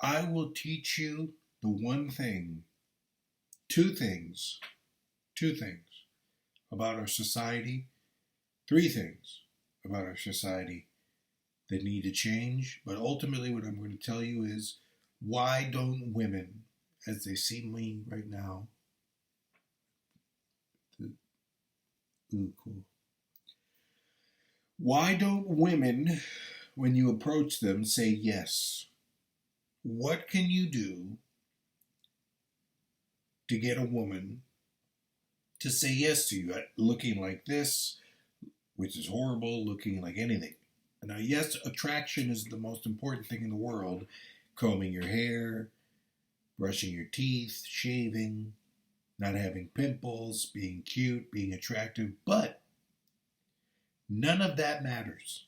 I will teach you the one thing, two things, two things about our society, three things about our society that need to change. But ultimately, what I'm going to tell you is why don't women, as they see me right now, cool. Why don't women, when you approach them, say yes? What can you do to get a woman to say yes to you? Looking like this, which is horrible, looking like anything. Now, yes, attraction is the most important thing in the world. Combing your hair, brushing your teeth, shaving, not having pimples, being cute, being attractive. But none of that matters.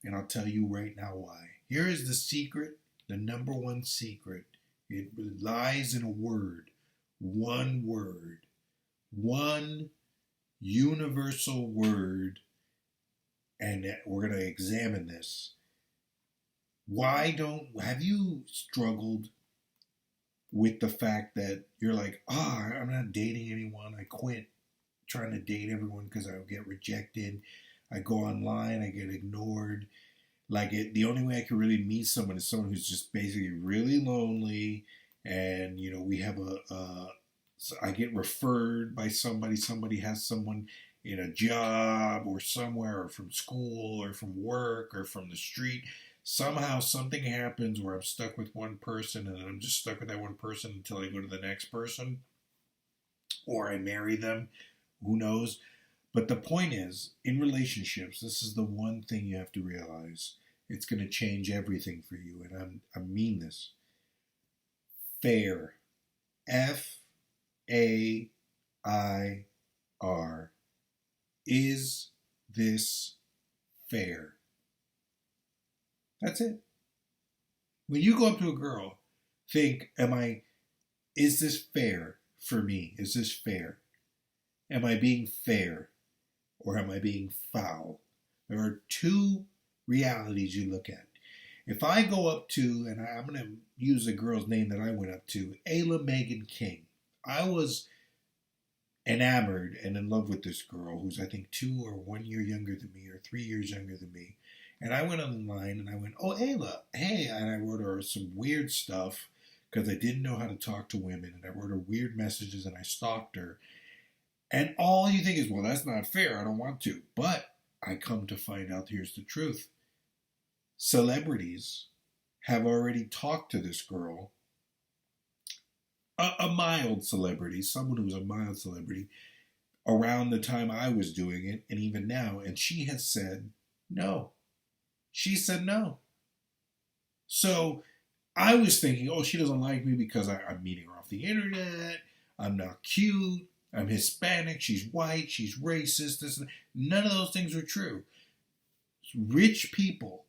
And I'll tell you right now why. Here is the secret, the number one secret. It lies in a word. One word. One universal word. And we're going to examine this. Have you struggled with the fact that you're like, I'm not dating anyone. I quit trying to date everyone because I get rejected. I go online, I get ignored. The only way I can really meet someone is someone who's just basically really lonely. And, we have I get referred by somebody. Somebody has someone in a job or somewhere, or from school or from work or from the street. Somehow something happens where I'm stuck with one person, and I'm just stuck with that one person until I go to the next person, or I marry them. Who knows? But the point is, in relationships, this is the one thing you have to realize. It's going to change everything for you, and I mean this. Fair. Fair. Is this fair? That's it. When you go up to a girl, think, is this fair for me? Is this fair? Am I being fair? Or am I being foul? There are two realities you look at. If I go up to, and I'm going to use the girl's name that I went up to, Ayla Megan King. I was enamored and in love with this girl who's, I think, 2 or 1 year younger than me, or 3 years younger than me. And I went online and I went, oh, Ayla, hey. And I wrote her some weird stuff because I didn't know how to talk to women. And I wrote her weird messages and I stalked her. And all you think is, well, that's not fair. I don't want to. But I come to find out, here's the truth. Celebrities have already talked to this girl, a mild celebrity, someone who was a mild celebrity, around the time I was doing it, and even now, and she has said no. She said no. So I was thinking, she doesn't like me because I'm meeting her off the internet, I'm not cute, I'm Hispanic, she's white, she's racist, none of those things are true. Rich people,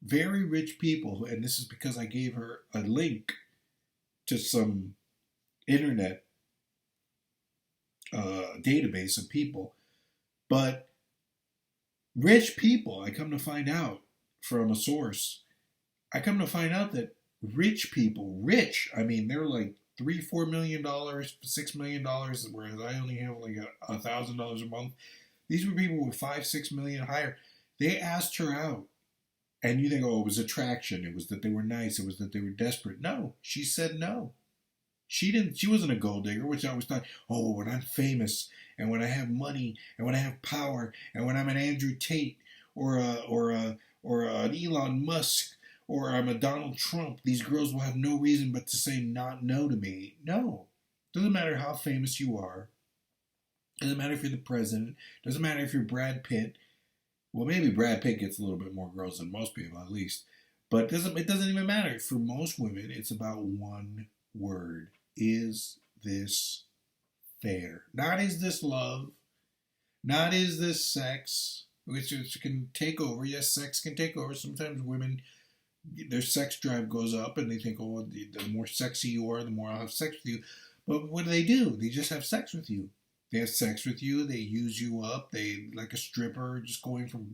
very rich people, and this is because I gave her a link to some internet database of people, but rich people, I come to find out from a source, I come to find out that rich people, they're like $3-4 million, $6 million, whereas I only have like $1,000 a month. These were people with 5-6 million higher. They asked her out. And you think, it was attraction. It was that they were nice. It was that they were desperate. No, she said no. She wasn't a gold digger, which I always thought, when I'm famous and when I have money and when I have power and when I'm an Andrew Tate or an Elon Musk or I'm a Donald Trump, these girls will have no reason but to say not no to me. No. Doesn't matter how famous you are. Doesn't matter if you're the president. Doesn't matter if you're Brad Pitt. Well, maybe Brad Pitt gets a little bit more girls than most people, at least. But it doesn't even matter. For most women, it's about one word. Is this fair? Not is this love. Not is this sex, which can take over. Yes, sex can take over. Sometimes women, their sex drive goes up and they think, the more sexy you are, the more I'll have sex with you. But what do? They just have sex with you. They have sex with you. They use you up. They like a stripper, just going from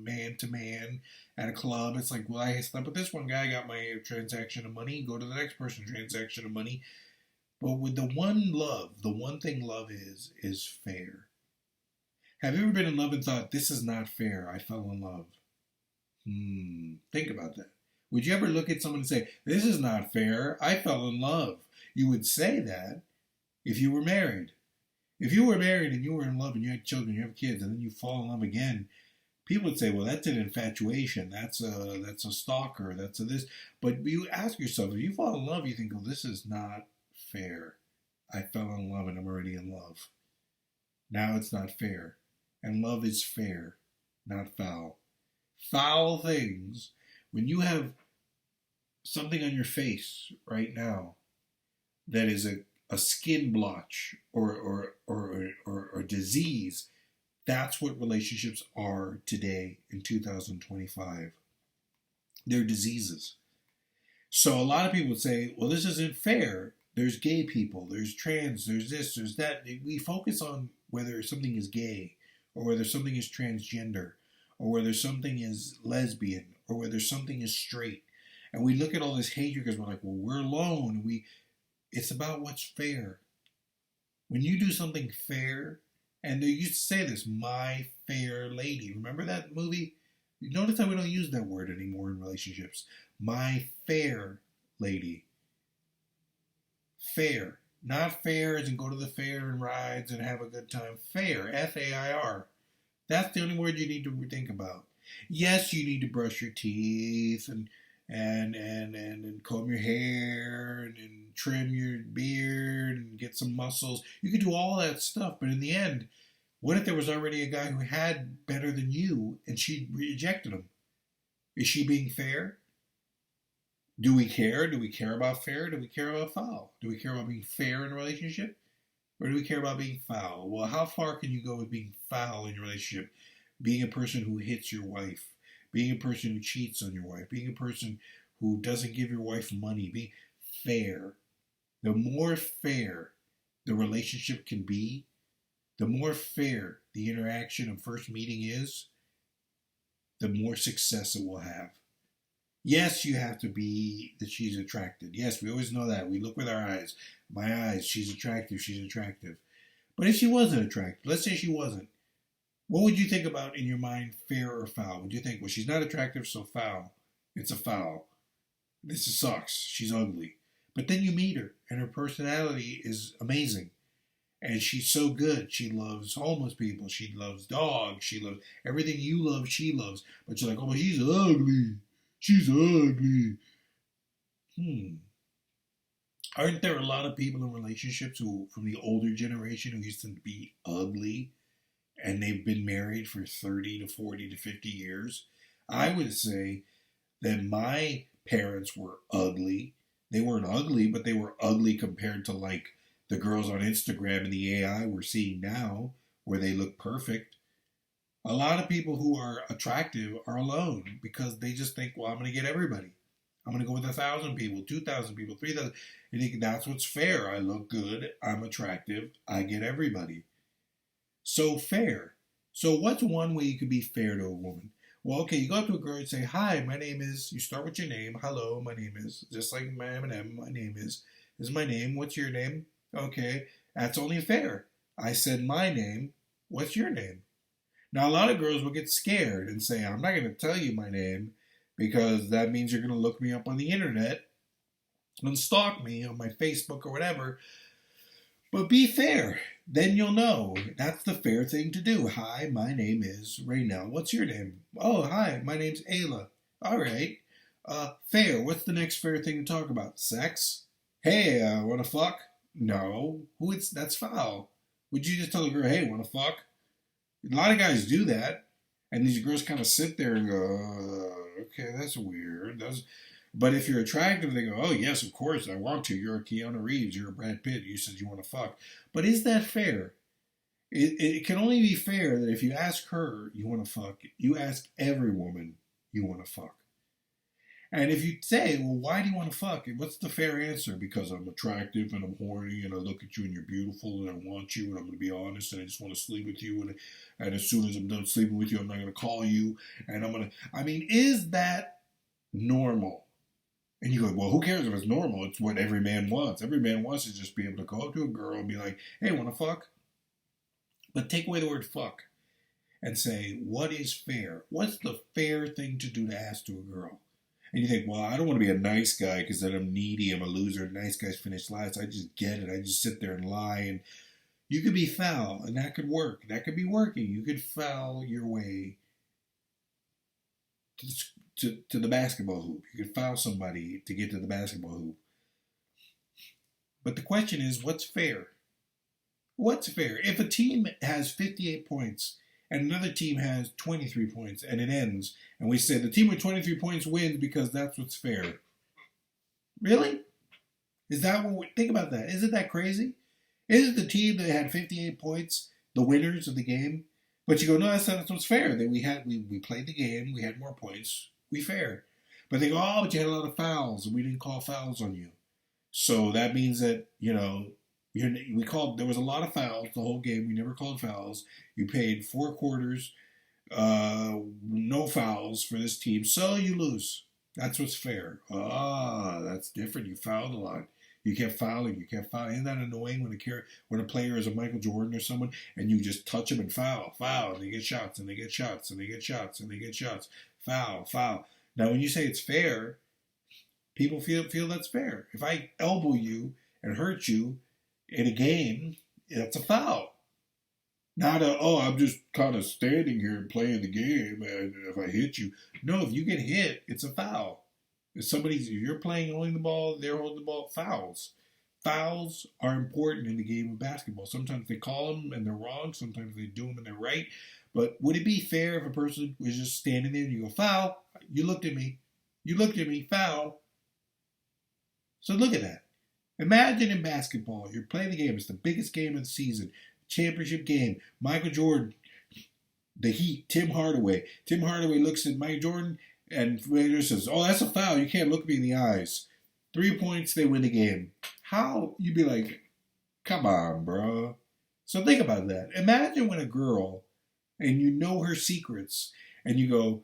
man to man at a club. It's like, well, I slept with this one guy, got my transaction of money. Go to the next person, transaction of money. But with the one thing love is fair. Have you ever been in love and thought, this is not fair? I fell in love. Think about that. Would you ever look at someone and say, this is not fair? I fell in love. You would say that if you were married. If you were married and you were in love and you had children, you have kids, and then you fall in love again, people would say, well, that's an infatuation. That's a stalker. That's a this. But you ask yourself, if you fall in love, you think, oh, this is not fair. I fell in love and I'm already in love. Now it's not fair. And love is fair, not foul. Foul things, when you have something on your face right now that is a skin blotch or disease, that's what relationships are today in 2025. They're diseases. So a lot of people would say, well, this isn't fair. There's gay people, there's trans, there's this, there's that. We focus on whether something is gay or whether something is transgender or whether something is lesbian or whether something is straight. And we look at all this hatred because we're like, well, we're alone. It's about what's fair. When you do something fair, and they used to say this, my fair lady. Remember that movie? You notice how we don't use that word anymore in relationships. My fair lady. Fair. Not fair as in go to the fair and rides and have a good time. Fair. Fair. That's the only word you need to think about. Yes, you need to brush your teeth and comb your hair and trim your beard and get some muscles. You can do all that stuff, but in the end, what if there was already a guy who had better than you and she rejected him? Is she being fair? Do we care? Do we care about fair? Do we care about foul? Do we care about being fair in a relationship? Or do we care about being foul? Well, how far can you go with being foul in your relationship? Being a person who hits your wife, being a person who cheats on your wife, being a person who doesn't give your wife money, being fair. The more fair the relationship can be, the more fair the interaction of first meeting is, the more success it will have. Yes, you have to be that she's attracted. Yes, we always know that. We look with our eyes. My eyes, she's attractive, she's attractive. But if she wasn't attractive, let's say she wasn't, what would you think about in your mind, fair or foul? Would you think, well, she's not attractive, so foul. It's a foul. This sucks. She's ugly. But then you meet her, and her personality is amazing. And she's so good. She loves homeless people. She loves dogs. She loves everything you love, she loves. But you're like, oh, but she's ugly. She's ugly. Aren't there a lot of people in relationships who, from the older generation, who used to be ugly, and they've been married for 30 to 40 to 50 years? I would say that my parents were ugly. They weren't ugly, but they were ugly compared to like the girls on Instagram and the AI we're seeing now, where they look perfect. A lot of people who are attractive are alone because they just think, well, I'm going to get everybody. I'm going to go with 1,000 people, 2,000 people, 3,000. And think that's what's fair. I look good. I'm attractive. I get everybody. So fair. So what's one way you could be fair to a woman? Well, okay, you go up to a girl and say, hi, my name is, you start with your name. Hello, my name is, just like my M&M, my name is, this is my name. What's your name? Okay, that's only fair. I said my name. What's your name? Now, a lot of girls will get scared and say, I'm not going to tell you my name because that means you're going to look me up on the internet and stalk me on my Facebook or whatever. But be fair. Then you'll know. That's the fair thing to do. Hi, my name is Raynell. What's your name? Oh, hi, my name's Ayla. All right. Fair. What's the next fair thing to talk about? Sex? Hey, wanna fuck? No. That's foul. Would you just tell a girl, hey, wanna fuck? A lot of guys do that, and these girls kind of sit there and go, okay, that's weird. But if you're attractive, they go, oh, yes, of course, I want to. You're a Keanu Reeves. You're a Brad Pitt. You said you want to fuck. But is that fair? It can only be fair that if you ask her you want to fuck, you ask every woman you want to fuck. And if you say, well, why do you want to fuck? What's the fair answer? Because I'm attractive and I'm horny and I look at you and you're beautiful and I want you and I'm going to be honest and I just want to sleep with you. And as soon as I'm done sleeping with you, I'm not going to call you. And I'm going to, I mean, is that normal? And you go, well, who cares if it's normal? It's what every man wants. Every man wants to just be able to go up to a girl and be like, hey, want to fuck? But take away the word fuck and say, what is fair? What's the fair thing to do to ask to a girl? And you think, well, I don't want to be a nice guy because then I'm needy, I'm a loser. Nice guys finish last. I just get it. I just sit there and lie. And you could be foul, and that could work. That could be working. You could foul your way to the basketball hoop. You could foul somebody to get to the basketball hoop. But the question is, what's fair? What's fair? If a team has 58 points and another team has 23 points and it ends, and we say the team with 23 points wins because that's what's fair. Really? Is that what we think about that? Isn't that crazy? Isn't the team that had 58 points the winners of the game? But you go, no, that's what's fair. That we played the game, we had more points, we fair. But they go, oh, but you had a lot of fouls, and we didn't call fouls on you. So that means that, there was a lot of fouls the whole game. We never called fouls. You paid 4 quarters, no fouls for this team, so you lose. That's what's fair. That's different. You fouled a lot. You kept fouling. Isn't that annoying when a player is a Michael Jordan or someone and you just touch them and foul, and they get shots, and they get shots, and they get shots, and they get shots, foul. Now, when you say it's fair, people feel that's fair. If I elbow you and hurt you in a game, that's a foul. Not I'm just kind of standing here and playing the game, and if I hit you. No, if you get hit, it's a foul. If you're playing holding the ball, they're holding the ball, fouls. Fouls are important in the game of basketball. Sometimes they call them and they're wrong. Sometimes they do them and they're right. But would it be fair if a person was just standing there and you go, foul? You looked at me, foul. So look at that. Imagine in basketball, you're playing the game. It's the biggest game of the season. Championship game. Michael Jordan, the Heat, Tim Hardaway. Tim Hardaway looks at Michael Jordan and says, oh, that's a foul. You can't look me in the eyes. 3 points, they win the game. How? You'd be like, come on, bro. So think about that. Imagine when a girl, and you know her secrets, and you go,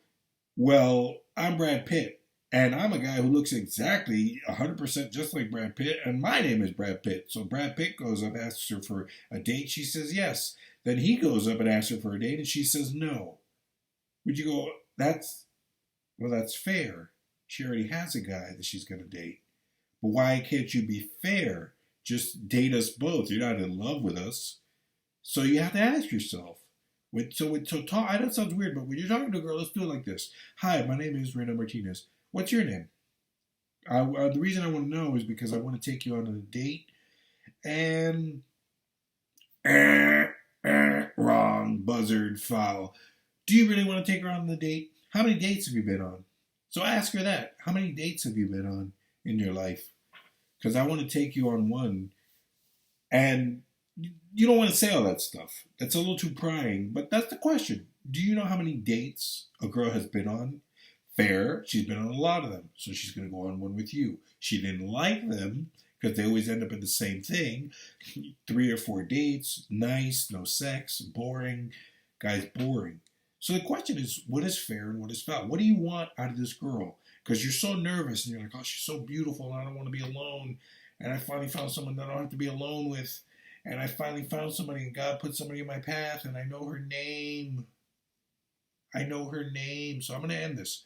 well, I'm Brad Pitt. And I'm a guy who looks exactly 100% just like Brad Pitt, and my name is Brad Pitt. So Brad Pitt goes up, asks her for a date. She says yes. Then he goes up and asks her for a date, and she says no. Would you go, that's fair. She already has a guy that she's going to date. But why can't you be fair? Just date us both. You're not in love with us. So you have to ask yourself. I know it sounds weird, but when you're talking to a girl, let's do it like this. Hi, my name is Reina Martinez. What's your name? The reason I want to know is because I want to take you on a date. And wrong, buzzard, foul. Do you really want to take her on the date? How many dates have you been on? So ask her that. How many dates have you been on in your life? Because I want to take you on one. And you don't want to say all that stuff. That's a little too prying. But that's the question. Do you know how many dates a girl has been on? Fair. She's been on a lot of them. So she's going to go on one with you. She didn't like them because they always end up in the same thing. 3 or 4 dates. Nice. No sex. Boring. Guy's boring. So the question is, what is fair and what is foul? What do you want out of this girl? Because you're so nervous and you're like, oh, she's so beautiful and I don't want to be alone. And I finally found someone that I don't have to be alone with. And I finally found somebody and God put somebody in my path and I know her name. So I'm going to end this.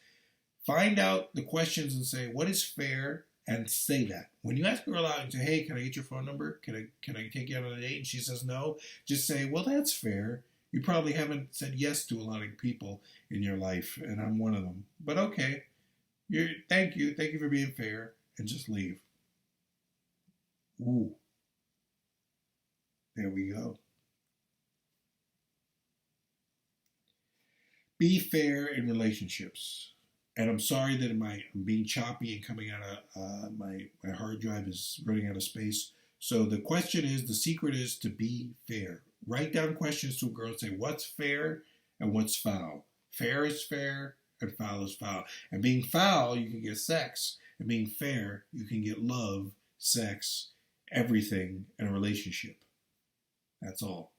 Find out the questions and say, what is fair? And say that. When you ask a girl out and say, hey, can I get your phone number? Can I take you out on a date? And she says no. Just say, well, that's fair. You probably haven't said yes to a lot of people in your life, and I'm one of them. But okay. Thank you. Thank you for being fair. And just leave. Ooh. There we go. Be fair in relationships. And I'm sorry that I'm being choppy and coming out of my hard drive is running out of space. So the secret is to be fair. Write down questions to a girl and say, what's fair and what's foul? Fair is fair. and foul is foul. And being foul, you can get sex. And being fair, you can get love, sex, everything in a relationship. That's all.